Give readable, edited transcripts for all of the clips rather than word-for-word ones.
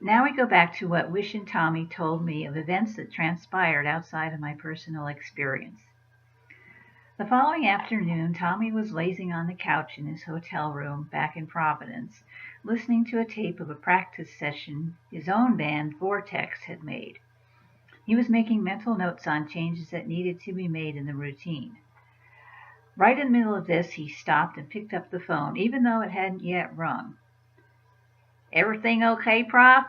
Now we go back to what Wish and Tommy told me of events that transpired outside of my personal experience. The following afternoon, Tommy was lazing on the couch in his hotel room back in Providence, listening to a tape of a practice session his own band, Vortex, had made. He was making mental notes on changes that needed to be made in the routine. Right in the middle of this, he stopped and picked up the phone, even though it hadn't yet rung. "Everything okay, Prof?"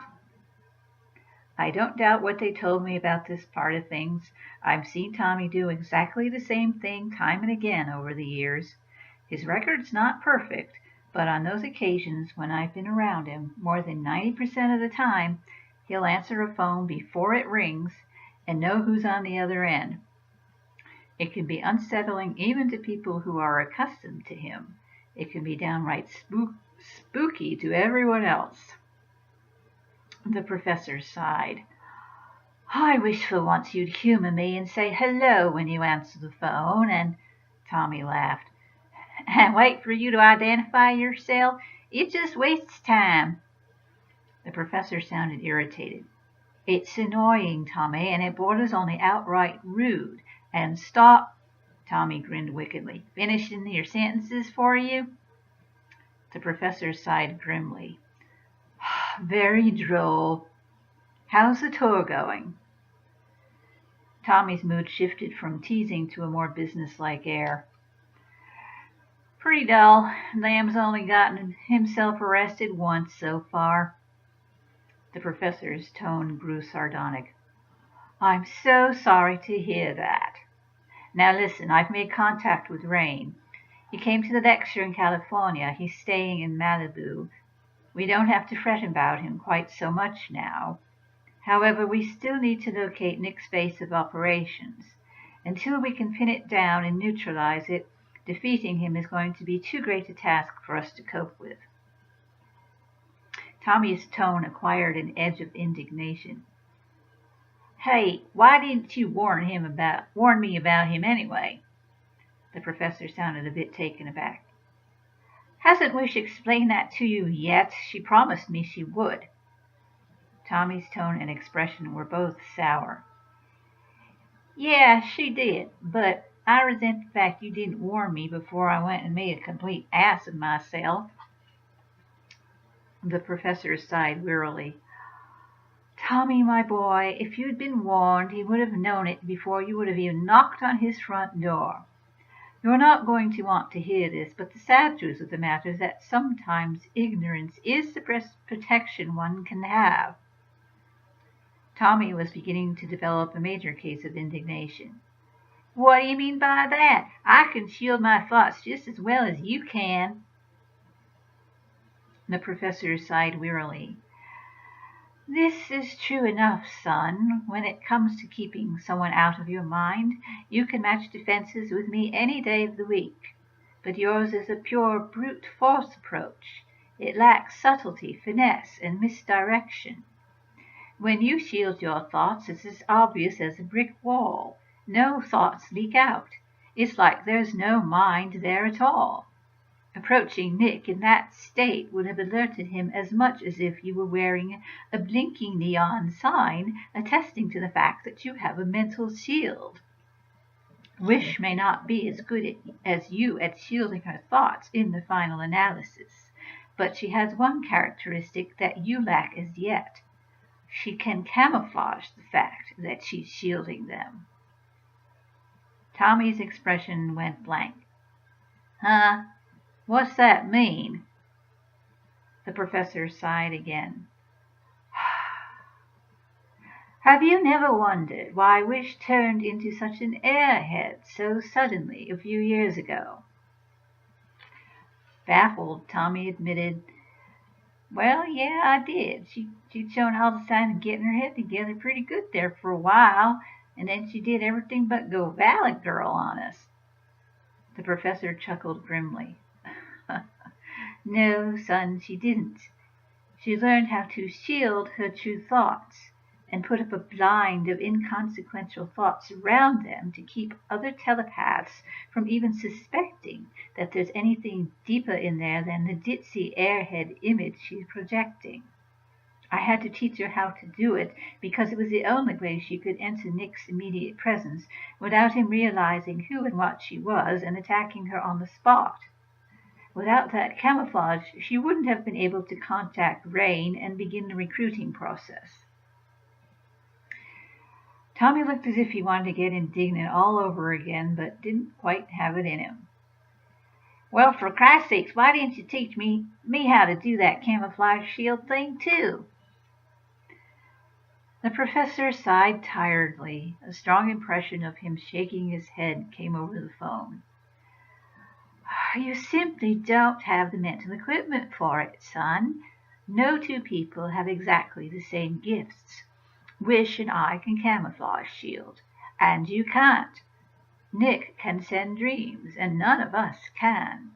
I don't doubt what they told me about this part of things. I've seen Tommy do exactly the same thing time and again over the years. His record's not perfect, but on those occasions when I've been around him, more than 90% of the time, he'll answer a phone before it rings and know who's on the other end. It can be unsettling even to people who are accustomed to him. It can be downright spooky to everyone else. The professor sighed. "I wish for once you'd humor me and say hello when you answer the phone," and Tommy laughed. "And wait for you to identify yourself? It just wastes time." The professor sounded irritated. "It's annoying, Tommy, and it borders on the outright rude. And stop," Tommy grinned wickedly, "finishing your sentences for you." The professor sighed grimly. "Very droll. How's the tour going?" Tommy's mood shifted from teasing to a more businesslike air. "Pretty dull. Lamb's only gotten himself arrested once so far." The professor's tone grew sardonic. "I'm so sorry to hear that. Now listen, I've made contact with Rain. He came to the lecture in California. He's staying in Malibu. We don't have to fret about him quite so much now. However, we still need to locate Nick's base of operations. Until we can pin it down and neutralize it, defeating him is going to be too great a task for us to cope with." Tommy's tone acquired an edge of indignation. "Hey, why didn't you warn me about him anyway?" The professor sounded a bit taken aback. "Hasn't Wish explained that to you yet? She promised me she would." Tommy's tone and expression were both sour. "Yeah, she did, but I resent the fact you didn't warn me before I went and made a complete ass of myself." The professor sighed wearily. "Tommy, my boy, if you'd been warned, he would have known it before you would have even knocked on his front door. You're not going to want to hear this, but the sad truth of the matter is that sometimes ignorance is the best protection one can have." Tommy was beginning to develop a major case of indignation. "What do you mean by that? I can shield my thoughts just as well as you can." The professor sighed wearily. "This is true enough, son. When it comes to keeping someone out of your mind, you can match defenses with me any day of the week. But yours is a pure brute force approach. It lacks subtlety, finesse, and misdirection. When you shield your thoughts, it's as obvious as a brick wall. No thoughts leak out. It's like there's no mind there at all. Approaching Nick in that state would have alerted him as much as if you were wearing a blinking neon sign attesting to the fact that you have a mental shield. Wish may not be as good as you at shielding her thoughts in the final analysis, but she has one characteristic that you lack as yet. She can camouflage the fact that she's shielding them." Tommy's expression went blank. "Huh? What's that mean?" The professor sighed again. "Have you never wondered why Wish turned into such an airhead so suddenly a few years ago?" Baffled, Tommy admitted, "Well, yeah, I did. She'd shown all the signs of getting her head together pretty good there for a while, and then she did everything but go Valley Girl on us." The professor chuckled grimly. "No, son, she didn't. She learned how to shield her true thoughts and put up a blind of inconsequential thoughts around them to keep other telepaths from even suspecting that there's anything deeper in there than the ditzy airhead image she's projecting. I had to teach her how to do it because it was the only way she could enter Nick's immediate presence without him realizing who and what she was and attacking her on the spot. Without that camouflage, she wouldn't have been able to contact Rain and begin the recruiting process. Tommy looked as if he wanted to get indignant all over again, but didn't quite have it in him. Well, for Christ's sakes, why didn't you teach me how to do that camouflage shield thing, too? The professor sighed tiredly. A strong impression of him shaking his head came over the phone. You simply don't have the mental equipment for it, son. No two people have exactly the same gifts. Wish and I can camouflage shield, and you can't. Nick can send dreams, and none of us can.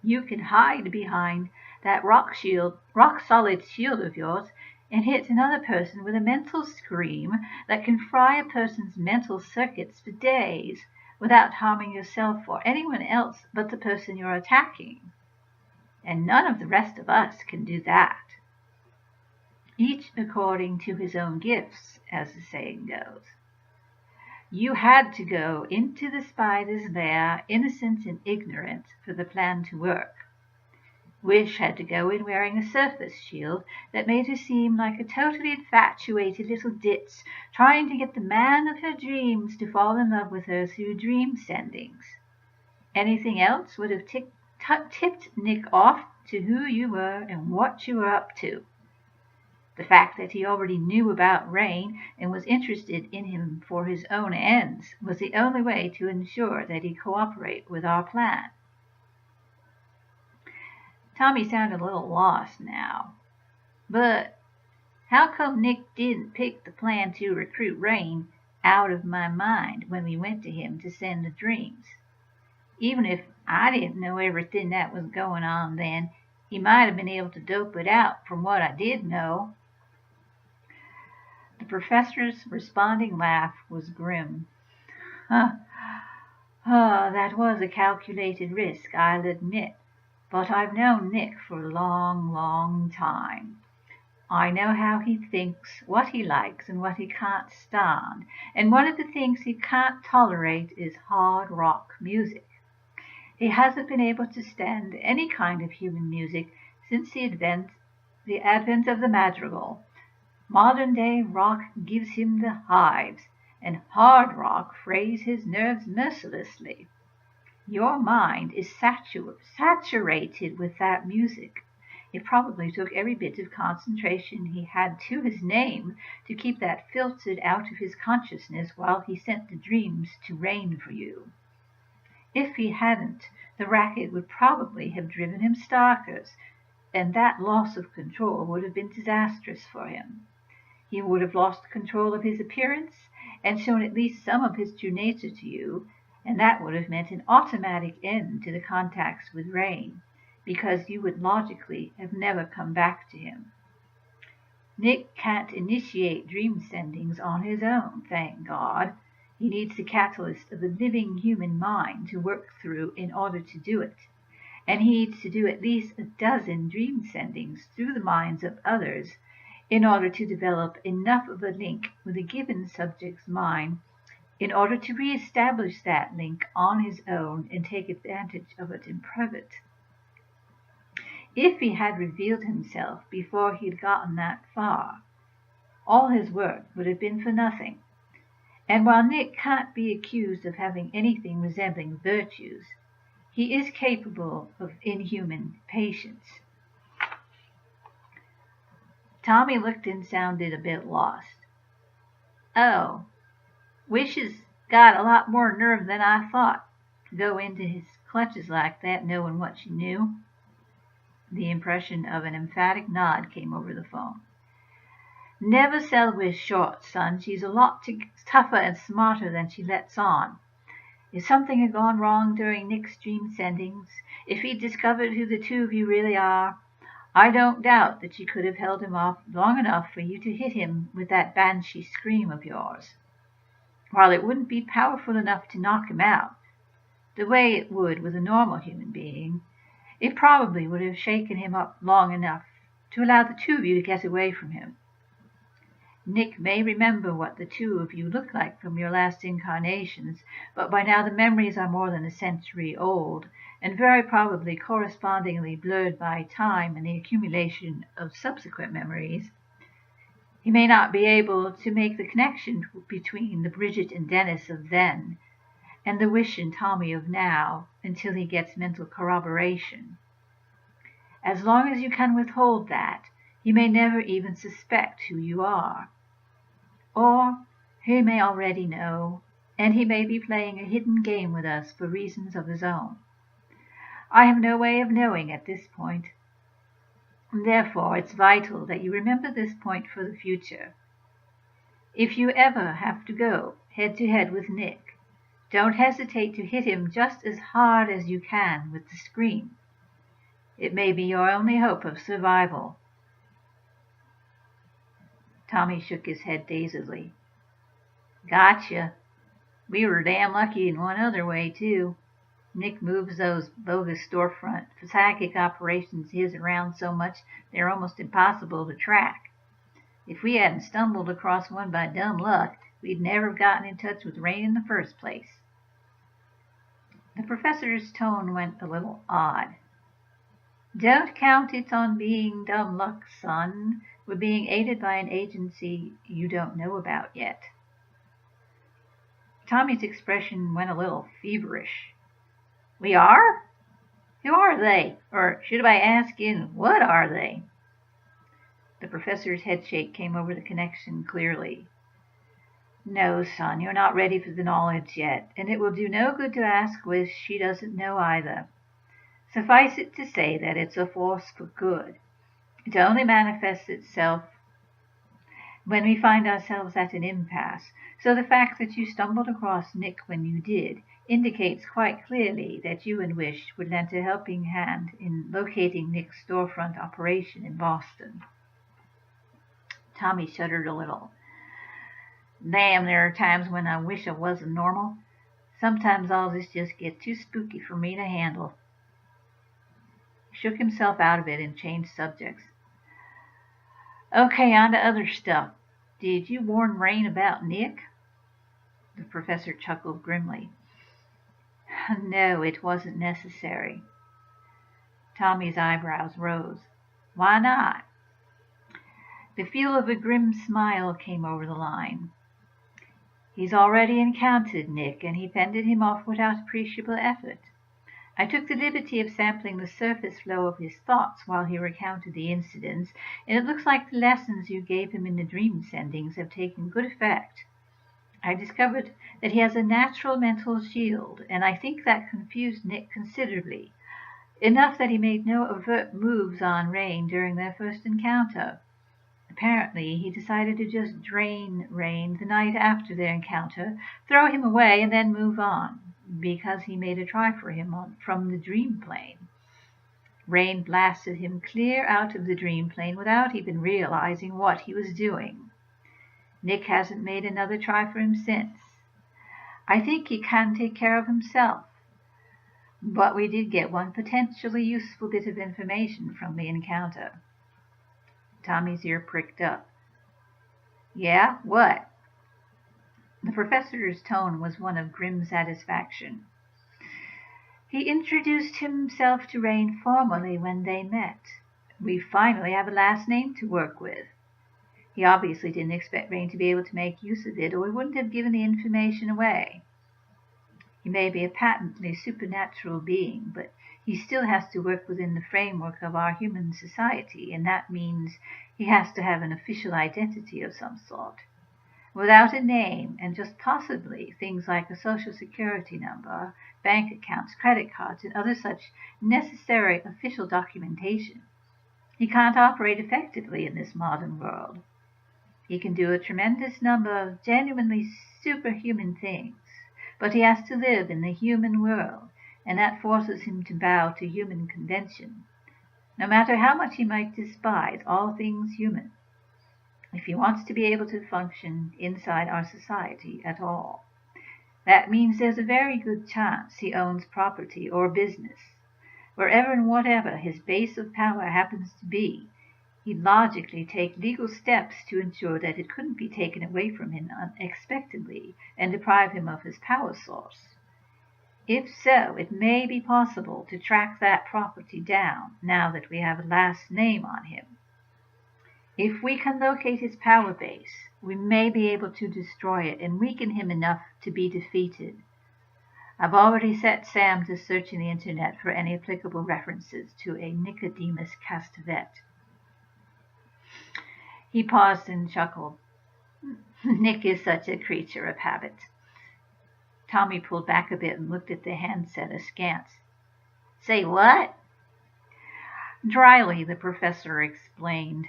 You can hide behind that rock solid shield of yours, and hit another person with a mental scream that can fry a person's mental circuits for days without harming yourself or anyone else but the person you're attacking. And none of the rest of us can do that. Each according to his own gifts, as the saying goes. You had to go into the spider's lair innocent and ignorant for the plan to work. Wish had to go in wearing a surface shield that made her seem like a totally infatuated little ditz trying to get the man of her dreams to fall in love with her through dream sendings. Anything else would have tipped Nick off to who you were and what you were up to. The fact that he already knew about Rain and was interested in him for his own ends was the only way to ensure that he'd cooperate with our plan. Tommy sounded a little lost now. But how come Nick didn't pick the plan to recruit Rain out of my mind when we went to him to send the dreams? Even if I didn't know everything that was going on then, he might have been able to dope it out from what I did know. The professor's responding laugh was grim. That was a calculated risk, I'll admit. But I've known Nick for a long, long time. I know how he thinks, what he likes, and what he can't stand. And one of the things he can't tolerate is hard rock music. He hasn't been able to stand any kind of human music since the advent of the madrigal. Modern-day rock gives him the hives, and hard rock frays his nerves mercilessly. Your mind is saturated with that music. It probably took every bit of concentration he had to his name to keep that filtered out of his consciousness while he sent the dreams to Rain for you. If he hadn't, the racket would probably have driven him starkers, and that loss of control would have been disastrous for him. He would have lost control of his appearance and shown at least some of his true nature to you, and that would have meant an automatic end to the contacts with Rain, because you would logically have never come back to him. Nick can't initiate dream sendings on his own, thank God. He needs the catalyst of a living human mind to work through in order to do it, and he needs to do at least a dozen dream sendings through the minds of others in order to develop enough of a link with a given subject's mind in order to reestablish that link on his own and take advantage of it in private. If he had revealed himself before he'd gotten that far, all his work would have been for nothing. And while Nick can't be accused of having anything resembling virtues, he is capable of inhuman patience. Tommy looked and sounded a bit lost. Oh, Wish has got a lot more nerve than I thought to go into his clutches like that, knowing what she knew. The impression of an emphatic nod came over the phone. Never sell Wish short, son. She's a lot tougher and smarter than she lets on. If something had gone wrong during Nick's dream sendings, if he'd discovered who the two of you really are, I don't doubt that she could have held him off long enough for you to hit him with that banshee scream of yours. While it wouldn't be powerful enough to knock him out, the way it would with a normal human being, it probably would have shaken him up long enough to allow the two of you to get away from him. Nick may remember what the two of you looked like from your last incarnations, but by now the memories are more than a century old, and very probably correspondingly blurred by time and the accumulation of subsequent memories. He may not be able to make the connection between the Bridget and Dennis of then and the Wish and Tommy of now until he gets mental corroboration. As long as you can withhold that, he may never even suspect who you are. Or he may already know, and he may be playing a hidden game with us for reasons of his own. I have no way of knowing at this point. Therefore, it's vital that you remember this point for the future. If you ever have to go head-to-head with Nick, don't hesitate to hit him just as hard as you can with the scream. It may be your only hope of survival. Tommy shook his head dazedly. Gotcha. We were damn lucky in one other way, too. Nick moves those bogus storefront psychic operations of his around so much they're almost impossible to track. If we hadn't stumbled across one by dumb luck, we'd never have gotten in touch with Rain in the first place. The professor's tone went a little odd. Don't count it on being dumb luck, son. We're being aided by an agency you don't know about yet. Tommy's expression went a little feverish. We are? Who are they? Or should I ask in, what are they? The professor's headshake came over the connection clearly. No, son, you're not ready for the knowledge yet, and it will do no good to ask Wish. She doesn't know either. Suffice it to say that it's a force for good. It only manifests itself when we find ourselves at an impasse, so the fact that you stumbled across Nick when you did indicates quite clearly that you and Wish would lend a helping hand in locating Nick's storefront operation in Boston. Tommy shuddered a little. Damn, there are times when I wish I wasn't normal. Sometimes all this just gets too spooky for me to handle. He shook himself out of it and changed subjects. Okay, on to other stuff. Did you warn Rain about Nick? The professor chuckled grimly. No, it wasn't necessary. Tommy's eyebrows rose. Why not? The feel of a grim smile came over the line. He's already encountered Nick, and he fended him off without appreciable effort. I took the liberty of sampling the surface flow of his thoughts while he recounted the incidents, and it looks like the lessons you gave him in the dream sendings have taken good effect. I discovered that he has a natural mental shield, and I think that confused Nick considerably, enough that he made no overt moves on Rain during their first encounter. Apparently, he decided to just drain Rain the night after their encounter, throw him away, and then move on, because he made a try for him from the dream plane. Rain blasted him clear out of the dream plane without even realizing what he was doing. Nick hasn't made another try for him since. I think he can take care of himself. But we did get one potentially useful bit of information from the encounter. Tommy's ear pricked up. Yeah, what? The professor's tone was one of grim satisfaction. He introduced himself to Rain formally when they met. We finally have a last name to work with. He obviously didn't expect Rain to be able to make use of it, or he wouldn't have given the information away. He may be a patently supernatural being, but he still has to work within the framework of our human society, and that means he has to have an official identity of some sort. Without a name, and just possibly things like a social security number, bank accounts, credit cards, and other such necessary official documentation, he can't operate effectively in this modern world. He can do a tremendous number of genuinely superhuman things, but he has to live in the human world, and that forces him to bow to human convention, no matter how much he might despise all things human, if he wants to be able to function inside our society at all. That means there's a very good chance he owns property or business. Wherever and whatever his base of power happens to be, he'd logically take legal steps to ensure that it couldn't be taken away from him unexpectedly and deprive him of his power source. If so, it may be possible to track that property down now that we have a last name on him. If we can locate his power base, we may be able to destroy it and weaken him enough to be defeated. I've already set Sam to search in the internet for any applicable references to a Nicodemus Castevet. He paused and chuckled. Nick is such a creature of habit. Tommy pulled back a bit and looked at the handset askance. Say what? Dryly, the professor explained.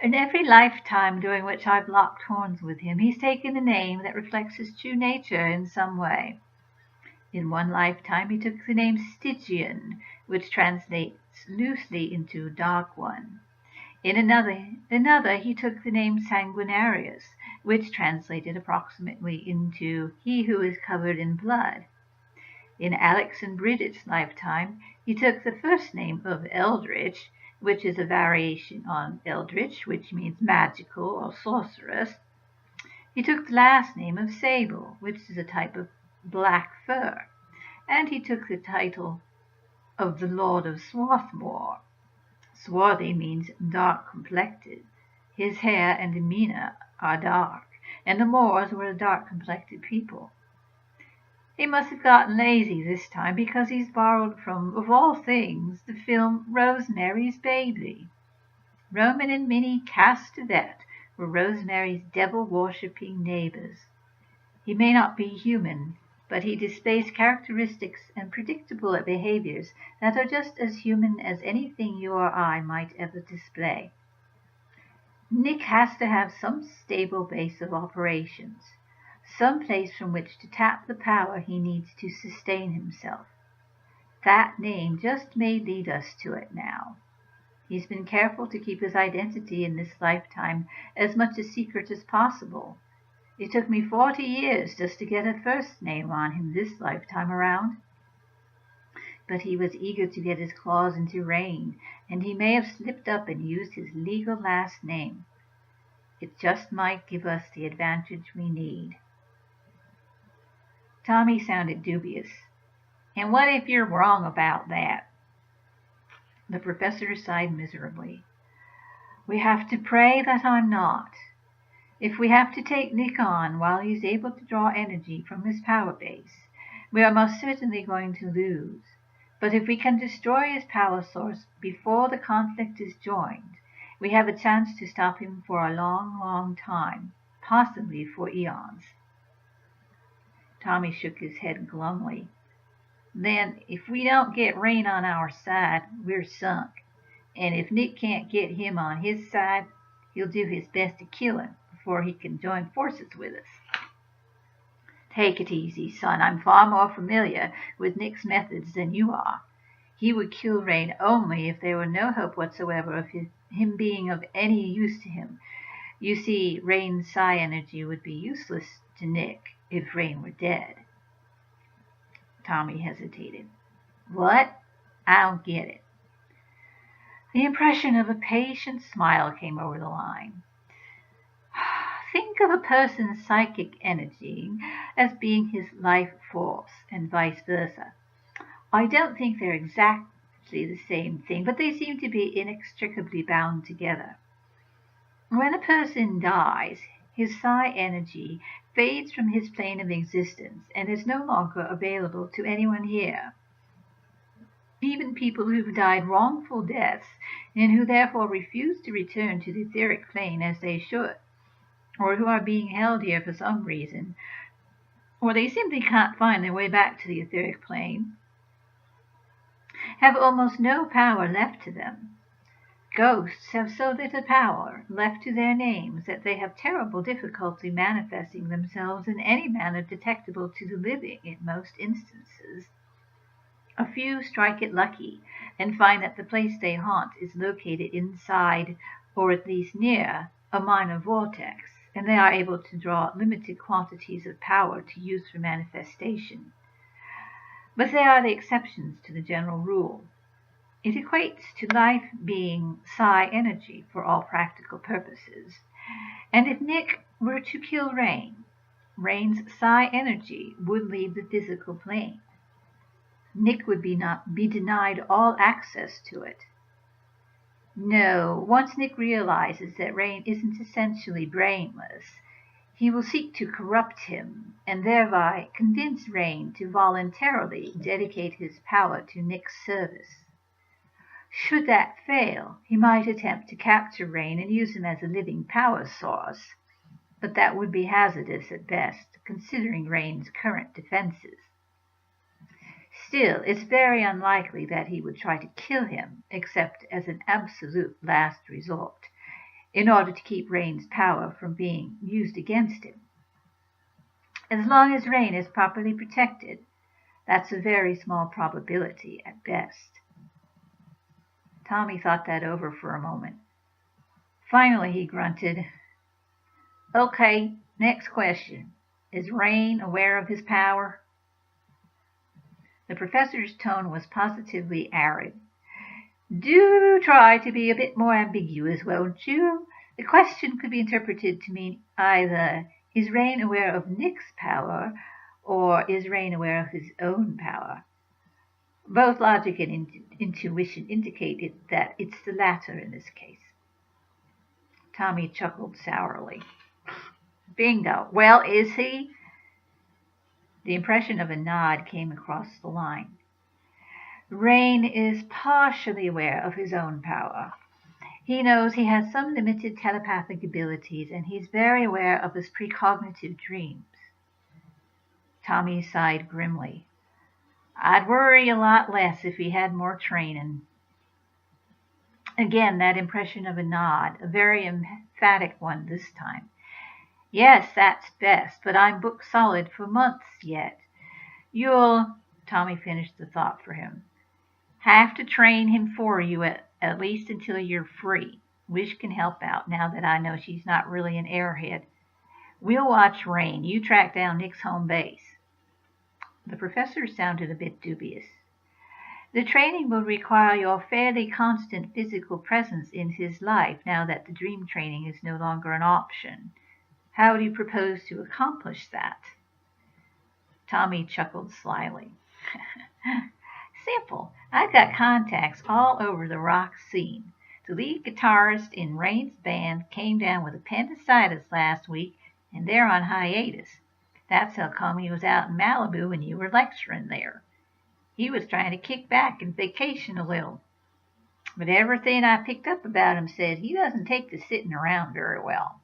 In every lifetime during which I've locked horns with him, he's taken a name that reflects his true nature in some way. In one lifetime, he took the name Stygian, which translates loosely into Dark One. In another, he took the name Sanguinarius, which translated approximately into He who is covered in blood. In Alex and Bridget's lifetime, he took the first name of Eldritch, which is a variation on Eldritch, which means magical or sorceress. He took the last name of Sable, which is a type of black fur, and he took the title of the Lord of Swarthmore. Swarthy means dark-complected. His hair and demeanor are dark, and the Moors were a dark-complected people. He must have gotten lazy this time because he's borrowed from, of all things, the film Rosemary's Baby. Roman and Minnie Castevet were Rosemary's devil-worshipping neighbors. He may not be human, but he displays characteristics and predictable behaviors that are just as human as anything you or I might ever display. Nick has to have some stable base of operations, some place from which to tap the power he needs to sustain himself. That name just may lead us to it now. He's been careful to keep his identity in this lifetime as much a secret as possible. It took me 40 years just to get a first name on him this lifetime around. But he was eager to get his claws into Rain, and he may have slipped up and used his legal last name. It just might give us the advantage we need. Tommy sounded dubious. And what if you're wrong about that? The professor sighed miserably. We have to pray that I'm not. If we have to take Nick on while he's able to draw energy from his power base, we are most certainly going to lose. But if we can destroy his power source before the conflict is joined, we have a chance to stop him for a long, long time, possibly for eons. Tommy shook his head glumly. Then, if we don't get Rain on our side, we're sunk. And if Nick can't get him on his side, he'll do his best to kill him before he can join forces with us. Take it easy, son. I'm far more familiar with Nick's methods than you are. He would kill Rain only if there were no hope whatsoever of him being of any use to him. You see, Rain's psi energy would be useless to Nick if Rain were dead. Tommy hesitated. What? I don't get it. The impression of a patient smile came over the line. Think of a person's psychic energy as being his life force and vice versa. I don't think they're exactly the same thing, but they seem to be inextricably bound together. When a person dies, his psi energy fades from his plane of existence and is no longer available to anyone here. Even people who've died wrongful deaths and who therefore refuse to return to the etheric plane as they should, or who are being held here for some reason, or they simply can't find their way back to the etheric plane, have almost no power left to them. Ghosts have so little power left to their names that they have terrible difficulty manifesting themselves in any manner detectable to the living in most instances. A few strike it lucky and find that the place they haunt is located inside, or at least near, a minor vortex, and they are able to draw limited quantities of power to use for manifestation. But they are the exceptions to the general rule. It equates to life being psi energy for all practical purposes. And if Nick were to kill Rain, Rain's psi energy would leave the physical plane. Nick would be denied all access to it. No, once Nick realizes that Rain isn't essentially brainless, he will seek to corrupt him and thereby convince Rain to voluntarily dedicate his power to Nick's service. Should that fail, he might attempt to capture Rain and use him as a living power source, but that would be hazardous at best, considering Rain's current defenses. Still, it's very unlikely that he would try to kill him, except as an absolute last resort, in order to keep Rain's power from being used against him. As long as Rain is properly protected, that's a very small probability at best. Tommy thought that over for a moment. Finally, he grunted, "Okay, next question. Is Rain aware of his power?" The professor's tone was positively arid. "Do try to be a bit more ambiguous, won't you? The question could be interpreted to mean either, is Rain aware of Nick's power, or is Rain aware of his own power? Both logic and intuition indicated that it's the latter in this case." Tommy chuckled sourly. "Bingo. Well, is he?" The impression of a nod came across the line. "Rain is partially aware of his own power. He knows he has some limited telepathic abilities, and he's very aware of his precognitive dreams." Tommy sighed grimly. "I'd worry a lot less if he had more training." Again, that impression of a nod, a very emphatic one this time. "Yes, that's best, but I'm booked solid for months yet. You'll," Tommy finished the thought for him, "have to train him for you at least until you're free. Wish can help out now that I know she's not really an airhead. We'll watch Rain. You track down Nick's home base." The professor sounded a bit dubious. "The training will require your fairly constant physical presence in his life now that the dream training is no longer an option. How do you propose to accomplish that?" Tommy chuckled slyly. "Simple. I've got contacts all over the rock scene. The lead guitarist in Rain's band came down with appendicitis last week, and they're on hiatus. That's how come he was out in Malibu when you were lecturing there. He was trying to kick back and vacation a little. But everything I picked up about him said he doesn't take to sitting around very well.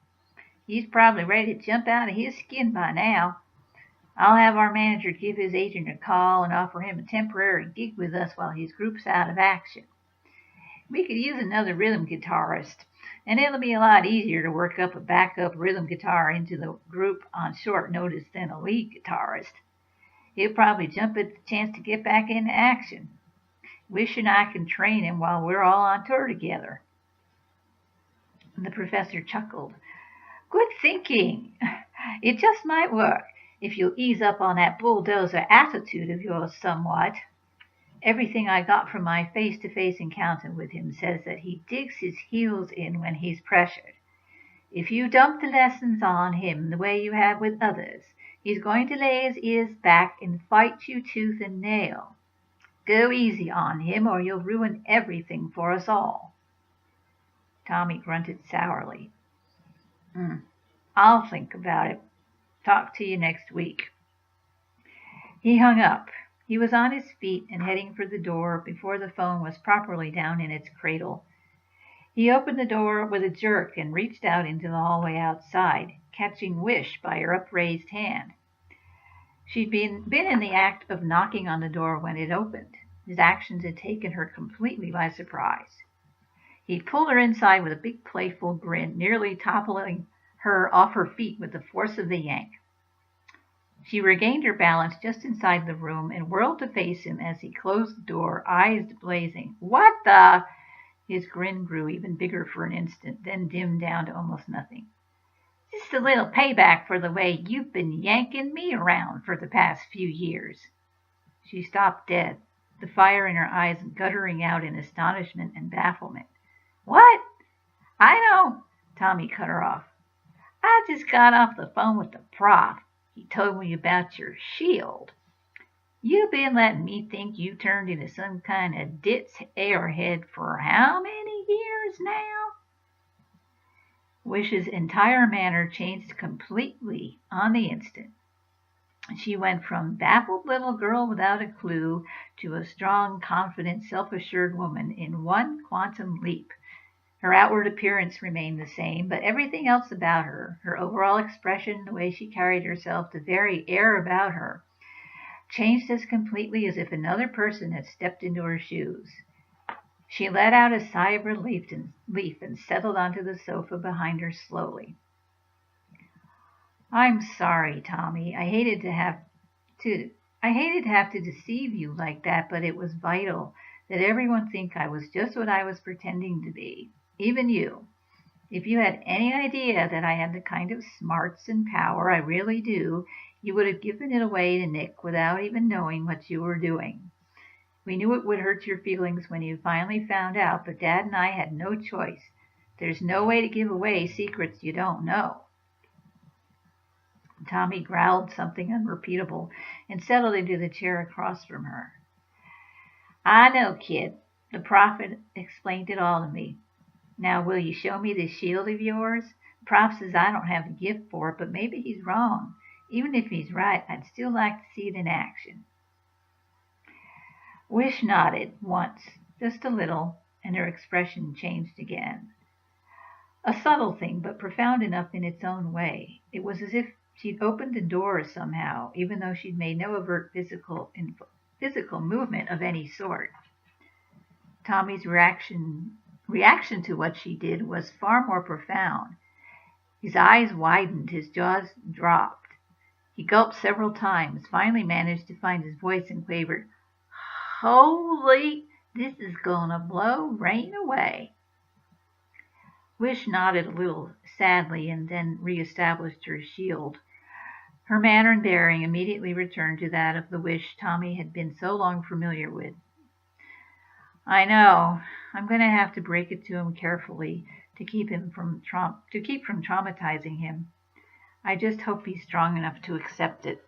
He's probably ready to jump out of his skin by now. I'll have our manager give his agent a call and offer him a temporary gig with us while his group's out of action. We could use another rhythm guitarist, and it'll be a lot easier to work up a backup rhythm guitar into the group on short notice than a lead guitarist. He'll probably jump at the chance to get back into action. Wishing I can train him while we're all on tour together." The professor chuckled. "Good thinking. It just might work if you'll ease up on that bulldozer attitude of yours somewhat. Everything I got from my face-to-face encounter with him says that he digs his heels in when he's pressured. If you dump the lessons on him the way you have with others, he's going to lay his ears back and fight you tooth and nail. Go easy on him or you'll ruin everything for us all." Tommy grunted sourly. "I'll think about it. Talk to you next week." He hung up. He was on his feet and heading for the door before the phone was properly down in its cradle. He opened the door with a jerk and reached out into the hallway outside, catching Wish by her upraised hand. She'd been in the act of knocking on the door when it opened. His actions had taken her completely by surprise. He pulled her inside with a big playful grin, nearly toppling her off her feet with the force of the yank. She regained her balance just inside the room and whirled to face him as he closed the door, eyes blazing. "What the—" His grin grew even bigger for an instant, then dimmed down to almost nothing. "Just a little payback for the way you've been yanking me around for the past few years." She stopped dead, the fire in her eyes guttering out in astonishment and bafflement. What? I know, Tommy cut her off. I just got off the phone with the prof. He told me about your shield. You've been letting me think you turned into some kind of ditz airhead for how many years now? Wish's entire manner changed completely on the instant. She went from baffled little girl without a clue to a strong, confident, self-assured woman in one quantum leap. Her outward appearance remained the same, but everything else about her, her overall expression, the way she carried herself, the very air about her, changed as completely as if another person had stepped into her shoes. She let out a sigh of relief and settled onto the sofa behind her slowly. I'm sorry, Tommy. I hated to have to deceive you like that, but it was vital that everyone think I was just what I was pretending to be. Even you. If you had any idea that I had the kind of smarts and power I really do, you would have given it away to Nick without even knowing what you were doing. We knew it would hurt your feelings when you finally found out, but Dad and I had no choice. There's no way to give away secrets you don't know. Tommy growled something unrepeatable and settled into the chair across from her. I know, kid. The prophet explained it all to me. Now, will you show me this shield of yours? The prof says I don't have the gift for it, but maybe he's wrong. Even if he's right, I'd still like to see it in action. Wish nodded once, just a little, and her expression changed again. A subtle thing, but profound enough in its own way. It was as if she'd opened a door somehow, even though she'd made no overt physical movement of any sort. Tommy's reaction to what she did was far more profound. His eyes widened, his jaws dropped. He gulped several times, finally managed to find his voice and quavered, Holy, this is gonna blow rain away. Wish nodded a little sadly and then reestablished her shield. Her manner and bearing immediately returned to that of the Wish Tommy had been so long familiar with. I know. I'm going to have to break it to him carefully to keep from traumatizing him. I just hope he's strong enough to accept it.